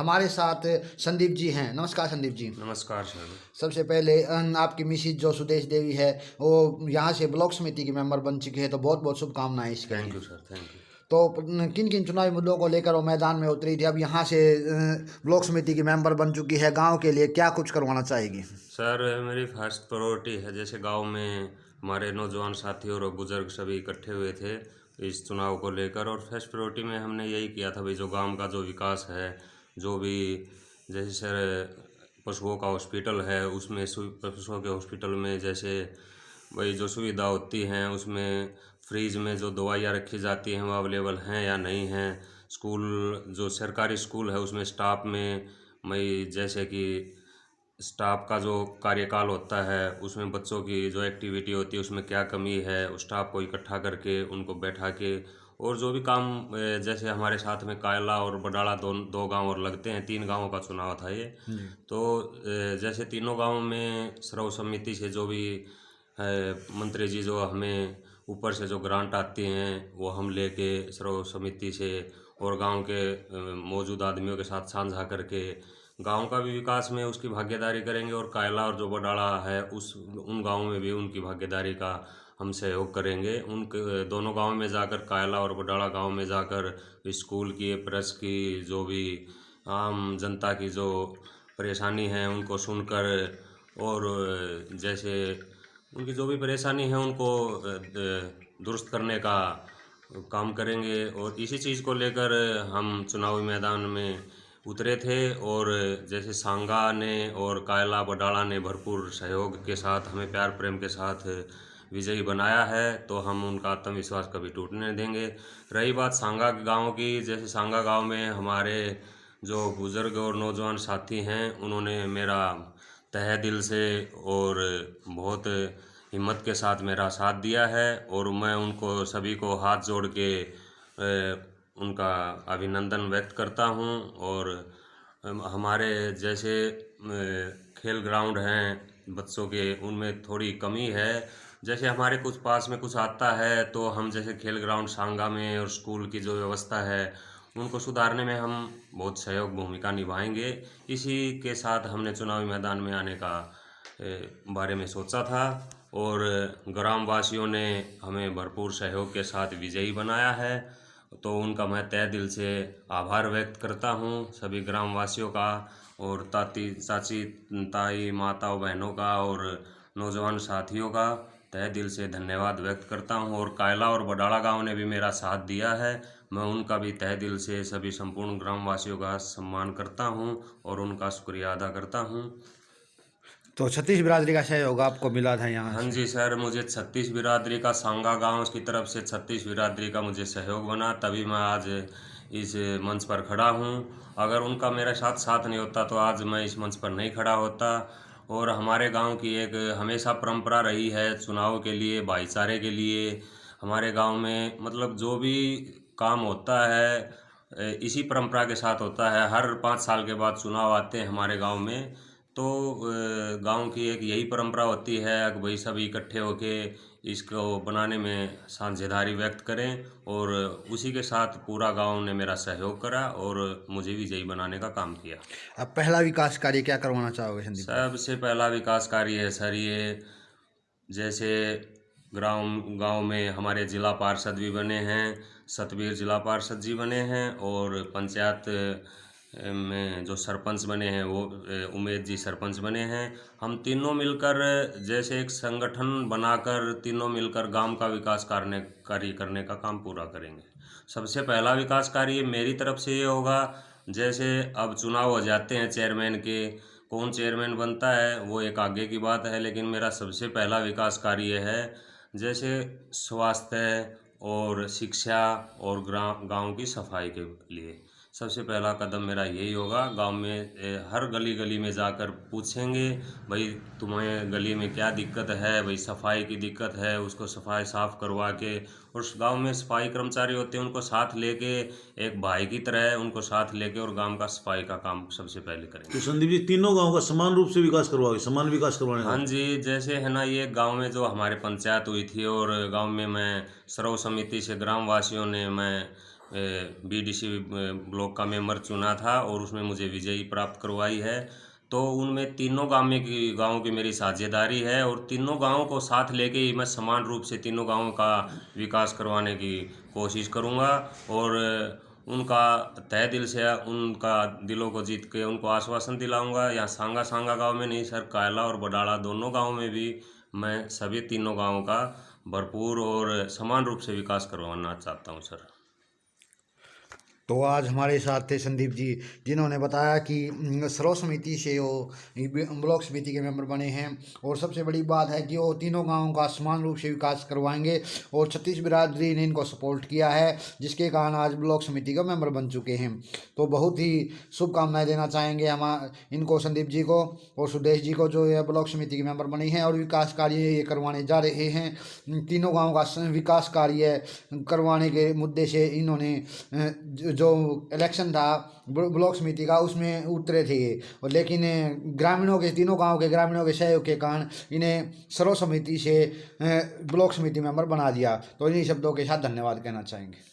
हमारे साथ संदीप जी हैं। नमस्कार संदीप जी। नमस्कार सर। सबसे पहले आपकी मिसिज जो सुदेश देवी है वो यहाँ से ब्लॉक समिति की मेंबर बन चुकी है, तो बहुत बहुत शुभकामनाएं इसके लिए। Thank you sir, thank you. तो किन किन चुनावी मुद्दों को लेकर वो मैदान में उतरी थी, अब यहाँ से ब्लॉक समिति की मेंबर बन चुकी है, गांव के लिए क्या कुछ करवाना चाहेगी? सर मेरी फर्स्ट प्रायोरिटी है, जैसे गांव में हमारे नौजवान साथी और बुजुर्ग सभी इकट्ठे हुए थे इस चुनाव को लेकर, और फर्स्ट प्रायोरिटी में हमने यही किया था भाई जो गांव का जो विकास है, जो भी जैसे सर पशुओं का हॉस्पिटल है उसमें पशुओं के हॉस्पिटल में जैसे वही जो सुविधा होती हैं उसमें फ्रीज में जो दवाइयाँ रखी जाती हैं वो अवेलेबल हैं या नहीं हैं। स्कूल जो सरकारी स्कूल है उसमें स्टाफ में मई जैसे कि स्टाफ का जो कार्यकाल होता है उसमें बच्चों की जो एक्टिविटी होती है उसमें क्या कमी है, उस स्टाफ को इकट्ठा करके उनको बैठा के, और जो भी काम जैसे हमारे साथ में कायला और बडाला दो गांव और लगते हैं, 3 गांवों का चुनाव था ये। तो जैसे तीनों गांवों में सर्व सम्मति से जो भी मंत्री जी जो हमें ऊपर से जो ग्रांट आती हैं वो हम लेके सर्व समिति से और गांव के मौजूद आदमियों के साथ साझा करके गांव का भी विकास में उसकी भागीदारी करेंगे, और कायला और जो बडाला है उन गांवों में भी उनकी भागीदारी का हम सहयोग करेंगे। दोनों गांवों में जाकर, कायला और बडाला गांव में जाकर स्कूल की, प्रेस की, जो भी आम जनता की जो परेशानी है उनको सुनकर, और जैसे उनकी जो भी परेशानी है उनको दुरुस्त करने का काम करेंगे, और इसी चीज़ को लेकर हम चुनावी मैदान में उतरे थे। और जैसे सांगा ने और कायला बडाला ने भरपूर सहयोग के साथ हमें प्यार प्रेम के साथ विजयी बनाया है, तो हम उनका आत्मविश्वास कभी टूटने नहीं देंगे। रही बात सांगा गांव की, जैसे सांगा गांव में हमारे जो बुज़ुर्ग और नौजवान साथी हैं उन्होंने मेरा तहे दिल से और बहुत हिम्मत के साथ मेरा साथ दिया है, और मैं उनको सभी को हाथ जोड़ के उनका अभिनंदन व्यक्त करता हूं। और हमारे जैसे खेल ग्राउंड हैं बच्चों के, उनमें थोड़ी कमी है। जैसे हमारे कुछ पास में कुछ आता है तो हम जैसे खेल ग्राउंड सांगा में और स्कूल की जो व्यवस्था है उनको सुधारने में हम बहुत सहयोग भूमिका निभाएंगे। इसी के साथ हमने चुनावी मैदान में आने का बारे में सोचा था, और ग्रामवासियों ने हमें भरपूर सहयोग के साथ विजयी बनाया है, तो उनका मैं तहे दिल से आभार व्यक्त करता हूँ सभी ग्रामवासियों का, और ताती चाची ताई माताओं बहनों का और नौजवान साथियों का तहे दिल से धन्यवाद व्यक्त करता हूँ। और कायला और बडाला गांव ने भी मेरा साथ दिया है, मैं उनका भी तहे दिल से सभी संपूर्ण ग्रामवासियों का सम्मान करता हूँ और उनका शुक्रिया अदा करता हूँ। तो 36 बिरादरी का सहयोग आपको मिला था यहाँ हाँ से? जी सर, मुझे 36 बिरादरी का सांगा गांव की तरफ से 36 बिरादरी का मुझे सहयोग बना, तभी मैं आज इस मंच पर खड़ा हूँ। अगर उनका मेरे साथ नहीं होता तो आज मैं इस मंच पर नहीं खड़ा होता। और हमारे गांव की एक हमेशा परंपरा रही है चुनाव के लिए, भाईचारे के लिए। हमारे गांव में मतलब जो भी काम होता है इसी परंपरा के साथ होता है। हर 5 साल के बाद चुनाव आते हैं हमारे गांव में, तो गांव की एक यही परंपरा होती है कि भाई सभी इकट्ठे होके इसको बनाने में साझेदारी व्यक्त करें, और उसी के साथ पूरा गांव ने मेरा सहयोग करा और मुझे विजयी बनाने का काम किया। अब पहला विकास कार्य क्या करवाना चाहोगे संदीप जी? सबसे पहला विकास कार्य है सर ये, जैसे गांव में हमारे जिला पार्षद भी बने हैं, सतबीर जिला पार्षद जी बने हैं, और पंचायत में जो सरपंच बने हैं वो उमेद जी सरपंच बने हैं। हम तीनों मिलकर जैसे एक संगठन बनाकर तीनों मिलकर गांव का विकास कार्य करने का काम पूरा करेंगे। सबसे पहला विकास कार्य मेरी तरफ से ये होगा, जैसे अब चुनाव हो जाते हैं चेयरमैन के, कौन चेयरमैन बनता है वो एक आगे की बात है, लेकिन मेरा सबसे पहला विकास कार्य है जैसे स्वास्थ्य और शिक्षा और गांव की सफाई के लिए सबसे पहला कदम मेरा यही होगा। गांव में हर गली गली में जाकर पूछेंगे भाई तुम्हें गली में क्या दिक्कत है, भाई सफाई की दिक्कत है, उसको सफाई साफ़ करवा के, और उस गांव में सफाई कर्मचारी होते हैं उनको साथ लेके एक भाई की तरह उनको साथ लेके और गांव का सफाई का काम सबसे पहले करेंगे। तो संदीप जी तीनों गांव का समान रूप से विकास करवाओगे, समान विकास करवाने का? हाँ जी, जैसे है ना ये गांव में जो हमारे पंचायत हुई थी और गांव में मैं सर्व समिति से ग्रामवासियों ने मैं बीडीसी ब्लॉक का मेंबर चुना था और उसमें मुझे विजयी प्राप्त करवाई है। तो उनमें तीनों गाँव की मेरी साझेदारी है और तीनों गाँव को साथ लेके ही मैं समान रूप से तीनों गाँवों का विकास करवाने की कोशिश करूँगा और उनका तहे दिल से उनका दिलों को जीत के उनको आश्वासन दिलाऊंगा। यहाँ सांगा गांव में नहीं सर, कायला और बडाला दोनों गांव में भी मैं सभी तीनों गांवों का भरपूर और समान रूप से विकास करवाना चाहता हूं सर। तो आज हमारे साथ थे संदीप जी, जिन्होंने बताया कि सर्व समिति से वो ब्लॉक समिति के मेंबर बने हैं और सबसे बड़ी बात है कि वो तीनों गांवों का समान रूप से विकास करवाएंगे और छत्तीस बिरादरी ने इनको सपोर्ट किया है, जिसके कारण आज ब्लॉक समिति का मेंबर बन चुके हैं। तो बहुत ही शुभकामनाएं देना चाहेंगे हम इनको, संदीप जी को और सुदेश जी को, जो ये ब्लॉक समिति के मेंबर बने हैं और विकास कार्य ये करवाने जा रहे हैं। तीनों गाँव का विकास कार्य करवाने के मुद्दे से इन्होंने जो इलेक्शन था ब्लॉक समिति का उसमें उतरे थे और लेकिन ग्रामीणों के, तीनों गांव के ग्रामीणों के सहयोग के कारण इन्हें सर्व समिति से ब्लॉक समिति मेंबर बना दिया। तो इन्हीं शब्दों के साथ धन्यवाद कहना चाहेंगे।